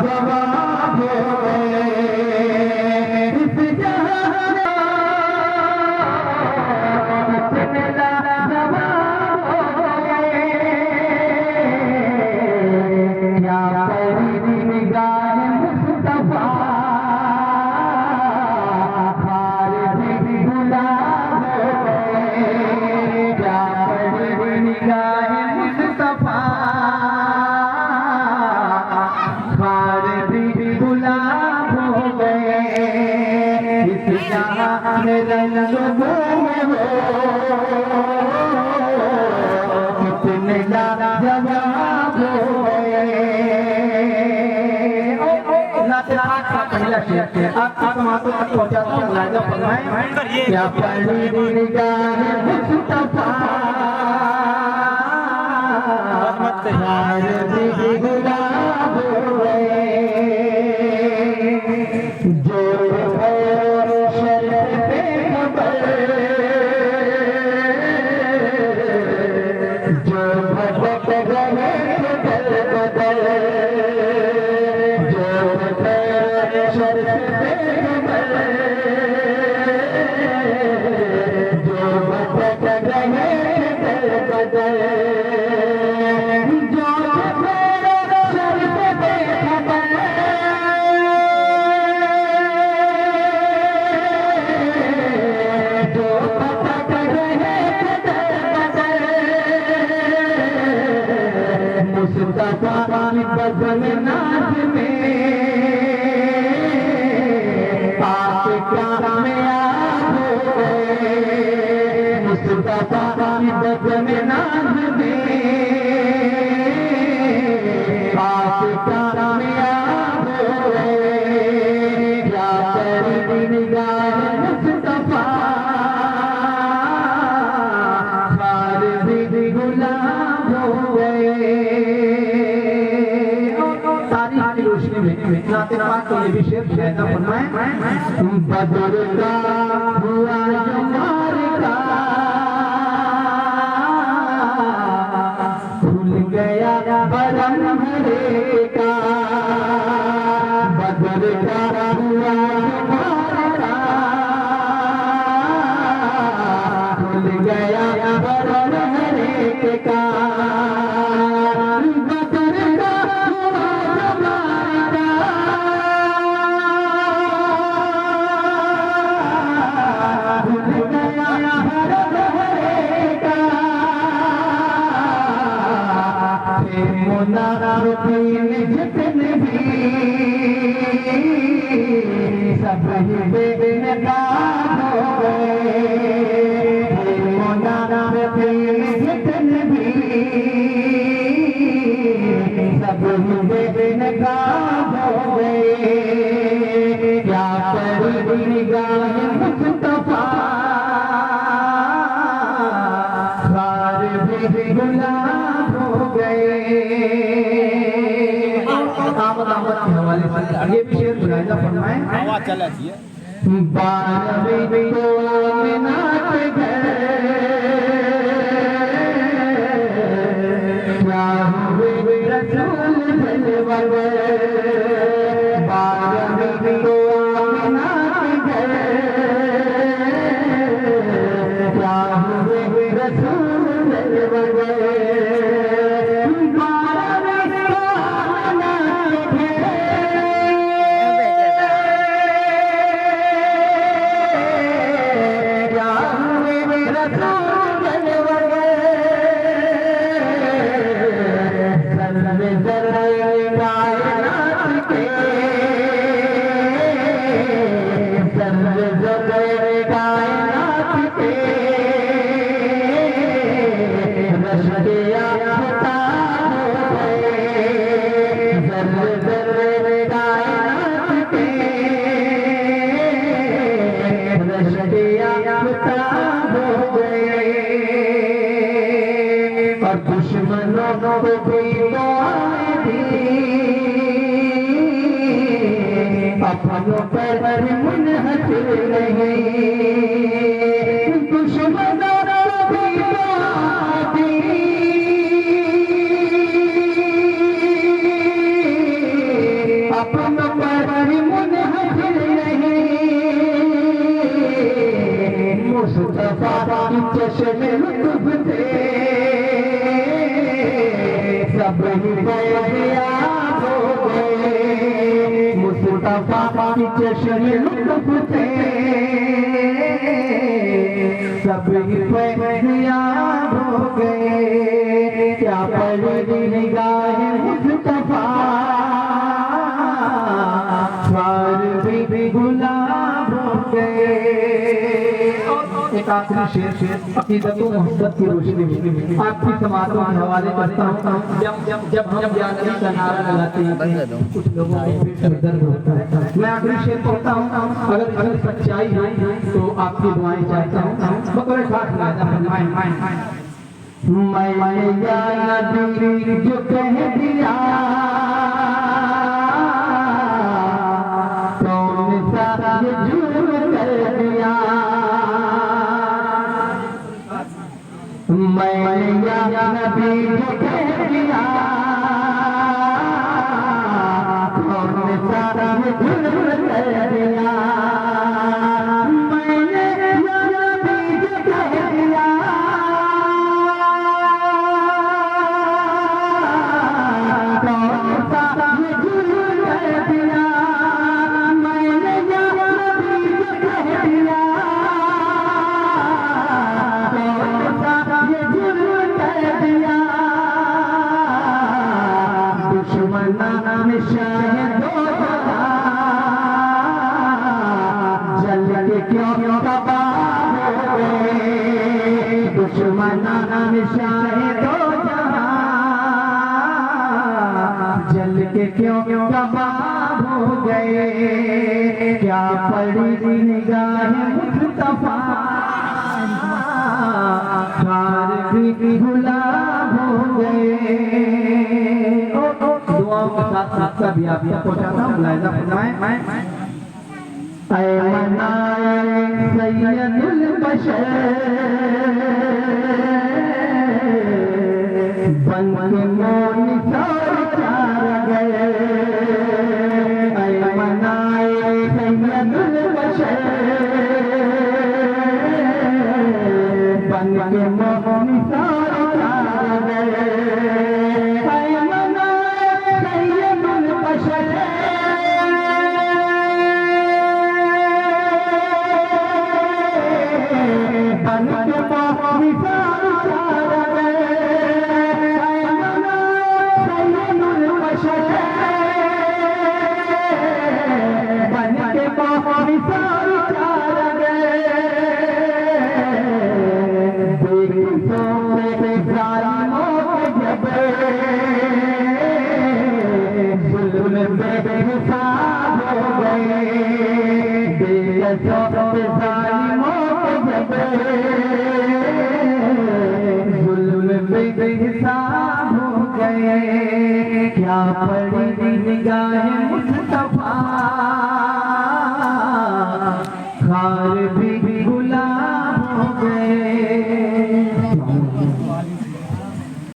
लाजवाब हो गए इस जहां कितने लाजवाब हो गए क्या परी निगाह मुस्तफा खालिद गुलाब हो गए क्या परी निगाह मुस्तफा गुलाब हो गए इस जहां में रंगों में हो कितने लाजवाब हो गए। पहला शेर आप मातों तक पहुंचाता हूँ मुलाहिजा फरमाएं क्या परी निगाह मुस्तफा गुलाब हो गए जो शर्त पे खबर जो भटक गए बदल बदल जो शर्त पे खबर जो भटक गए बदल बदल मुस्तफा बदन नाज में आशिका में आप हो गए मुस्तफा बदन नाज में आशिका में आप हो गए क्या परी निगाह मुस्तफा खालिद गुलाब हो गए। नाते पाक को ये भी शेर मुलाहिजा फरमाएं बदर का हुआ जमार का खुल गया बरन हरे का बदर का हुआ जमार का खुल गया बरन हरे का जितने भी सब ही बेनकाब हो गए जितने भी सब ही बेनकाब हो गए क्या परी निगाह मुस्तफा खालिद गुलाब हो गए। आमद के हवाले से ये भी शेर मुलाहिजा फरमाएं आवाज चला दिए 12वीं तो नाच गए क्या हुए रसूल जलवा गए 12वीं तो नाच गए क्या हुए रसूल जलवा गए दुश्मनों को भी तो अपनों पर मुनहसर नहीं दुश्मनों को भी तो अपनों पर मुनहसर नहीं, मुस्तफा की चश्मे लुत्फ से सब ही फैज़याब हो गए। मुस्तफा की चश्मे लुत्फ से सब ही फैज़याब हो गए। क्या पड़ी निगाह मुस्तफा सारे भी गुलाब हो गए। एक आखिरी शेर अकीदत व मोहब्बत की रोशनी में आपकी समातों के हवाले करता हूँ। जब हम या नबी का नारा लगाते हैं कुछ लोगों को पेट में दर्द होता है। मैं आखिरी शेर पढ़ता हूँ, अगर सच्चाई है तो आपकी दुआएं चाहता हूँ। बकरे ठाठ लादा मैं या नबी जो कह दिया ये जुर्म कर दिया। मैं या नबी जो कह दिया कौन सा ये जुर्म कर दिया। मैंने या नबी जो कह दिया कौन सा ये जुर्म कर दिया। क्यों तबाह हो गए दुश्मना शाहिदो जहां, जल के क्यों तबाह हो गए। क्या पड़ी निगाह मुस्तफा खार भी गुलाब हो गए। दुआओं के साथ साथ सभी आप पहुंचाता हूँ। लाइजा फरमाएं ऐ मनाए सैयदुल बशर बन के मोनिसार चार गए। ऐ मनाए सैयदुल बशर बन के मोनिसार चार गए। ऐ मनाए सैयदुल बशर हिसाब हो गए। क्या पड़ी निगाह मुस्तफा